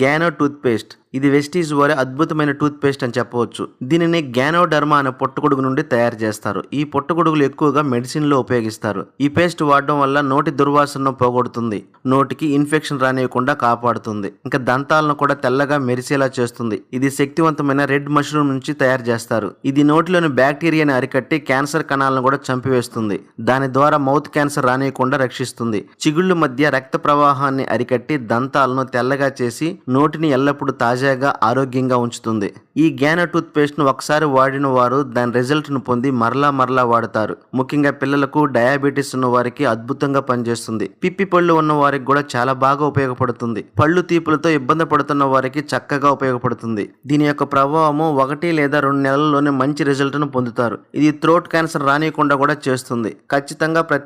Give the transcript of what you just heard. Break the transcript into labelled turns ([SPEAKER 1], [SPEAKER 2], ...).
[SPEAKER 1] గ్యానో tooth paste. ఇది Vestige వారి అద్భుతమైన టూత్ పేస్ట్ అని చెప్పవచ్చు. దీనిని గ్యానోడర్మా అనే పుట్టగొడుగు నుండి తయారు చేస్తారు. ఈ పుట్టగొడుగులు ఎక్కువగా మెడిసిన్ లో ఉపయోగిస్తారు. ఈ పేస్ట్ వాడడం వల్ల నోటి దుర్వాసనను పోగొడుతుంది, నోటికి ఇన్ఫెక్షన్ రానియకుండా కాపాడుతుంది, ఇంకా దంతాలను కూడా తెల్లగా మెరిసేలా చేస్తుంది. ఇది శక్తివంతమైన రెడ్ మష్రూమ్ నుంచి తయారు చేస్తారు. ఇది నోటిలోని బ్యాక్టీరియాని అరికట్టి క్యాన్సర్ కణాలను కూడా చంపివేస్తుంది. దాని ద్వారా మౌత్ క్యాన్సర్ రానియకుండా రక్షిస్తుంది. చిగుళ్ళ మధ్య రక్త ప్రవాహాన్ని అరికట్టి దంతాలను తెల్లగా చేసి నోటిని ఎల్లప్పుడూ తాజాగా ఆరోగ్యంగా ఉంచుతుంది. ఈ గ్యానో టూత్ పేస్ట్ ను ఒకసారి వాడిన వారు దాని రిజల్ట్ ను పొంది మరలా వాడతారు. ముఖ్యంగా పిల్లలకు, డయాబెటీస్ ఉన్న వారికి అద్భుతంగా పనిచేస్తుంది. పిప్పి పళ్ళు ఉన్న వారికి కూడా చాలా బాగా ఉపయోగపడుతుంది. పళ్ళు తీపులతో ఇబ్బంది పడుతున్న వారికి చక్కగా ఉపయోగపడుతుంది. దీని యొక్క ప్రభావము 1 లేదా 2 నెలల్లోనే మంచి రిజల్ట్ ను పొందుతారు. ఇది థ్రోట్ క్యాన్సర్ రానియకుండా కూడా చేస్తుంది. ఖచ్చితంగా ప్రతి